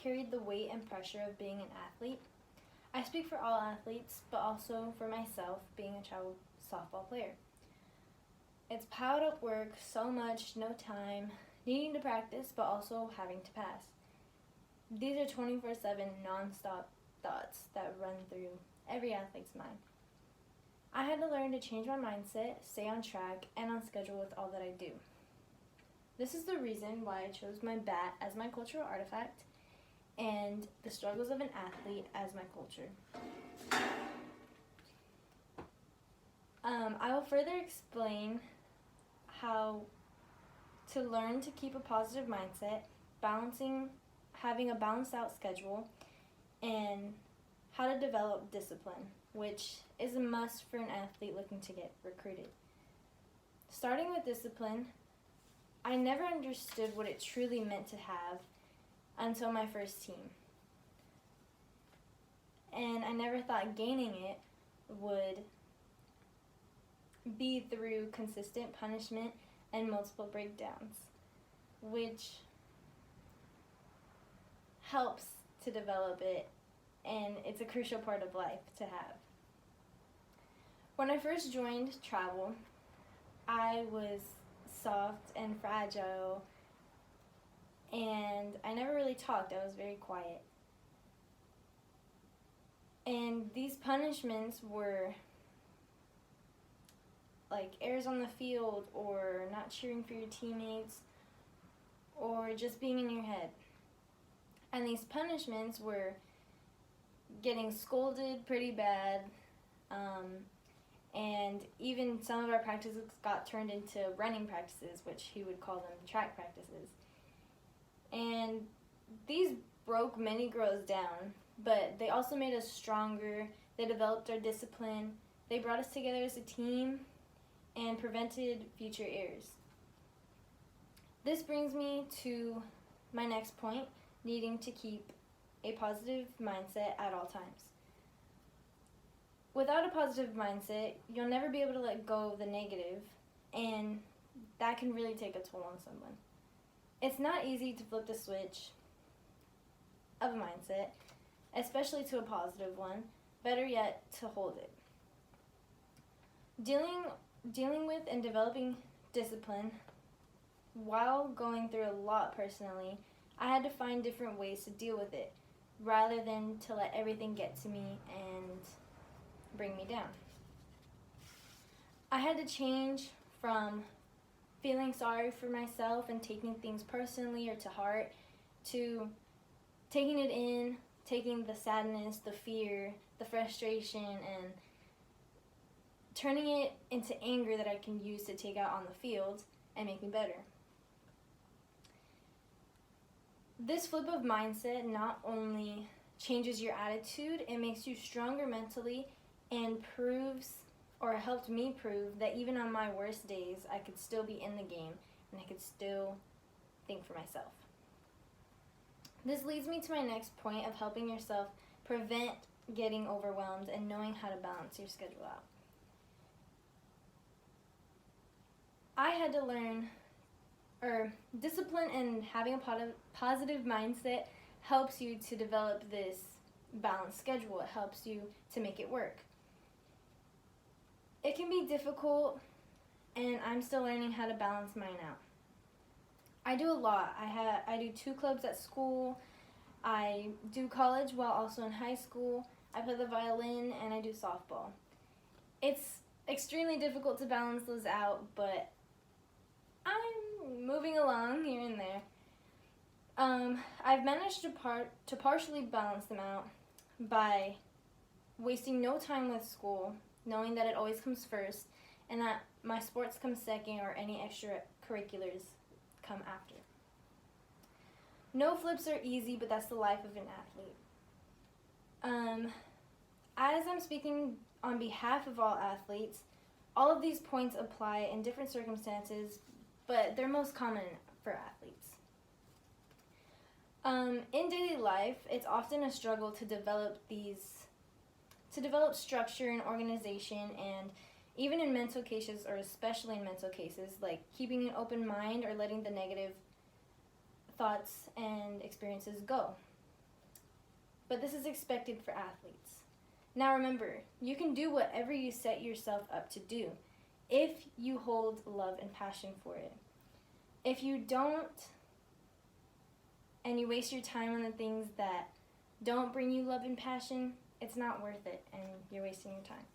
carried the weight and pressure of being an athlete. I speak for all athletes, but also for myself, being a child softball player. It's piled up work, so much, no time, needing to practice, but also having to pass. These are 24/7 non-stop thoughts that run through every athlete's mind. I had to learn to change my mindset, stay on track, and on schedule with all that I do. This is the reason why I chose my bat as my cultural artifact and the struggles of an athlete as my culture. I will further explain how to learn to keep a positive mindset, having a balanced out schedule, and how to develop discipline, which is a must for an athlete looking to get recruited. Starting with discipline, I never understood what it truly meant to have until my first team. And I never thought gaining it would be through consistent punishment and multiple breakdowns, which helps to develop it, and it's a crucial part of life to have. When I first joined travel, I was soft and fragile, and I never really talked. I was very quiet. And these punishments were like errors on the field, or not cheering for your teammates, or just being in your head. And these punishments were getting scolded pretty bad, and even some of our practices got turned into running practices, which he would call them track practices. And these broke many girls down, but they also made us stronger. They developed our discipline. They brought us together as a team and prevented future errors. This brings me to my next point, needing to keep a positive mindset at all times. Without a positive mindset, you'll never be able to let go of the negative, and that can really take a toll on someone. It's not easy to flip the switch of a mindset, especially to a positive one. Better yet, to hold it. Dealing with and developing discipline while going through a lot personally, I had to find different ways to deal with it rather than to let everything get to me and bring me down. I had to change from feeling sorry for myself and taking things personally or to heart to taking it in, taking the sadness, the fear, the frustration, and turning it into anger that I can use to take out on the field and make me better. This flip of mindset not only changes your attitude, it makes you stronger mentally and helped me prove that even on my worst days, I could still be in the game and I could still think for myself. This leads me to my next point of helping yourself prevent getting overwhelmed and knowing how to balance your schedule out. I had to learn, discipline and having a positive mindset helps you to develop this balanced schedule. It helps you to make it work. It can be difficult, and I'm still learning how to balance mine out. I do a lot. I do 2 clubs at school. I do college while also in high school. I play the violin, and I do softball. It's extremely difficult to balance those out, but I'm moving along here and there. I've managed to partially balance them out by wasting no time with school, knowing that it always comes first, and that my sports come second or any extracurriculars come after. No flips are easy, but that's the life of an athlete. As I'm speaking on behalf of all athletes, all of these points apply in different circumstances, but they're most common for athletes. In daily life, it's often a struggle to develop structure and organization, and even in mental cases, or especially in mental cases, like keeping an open mind or letting the negative thoughts and experiences go. but this is expected for athletes. Now remember, you can do whatever you set yourself up to do if you hold love and passion for it. If you don't, and you waste your time on the things that don't bring you love and passion, it's not worth it, and you're wasting your time.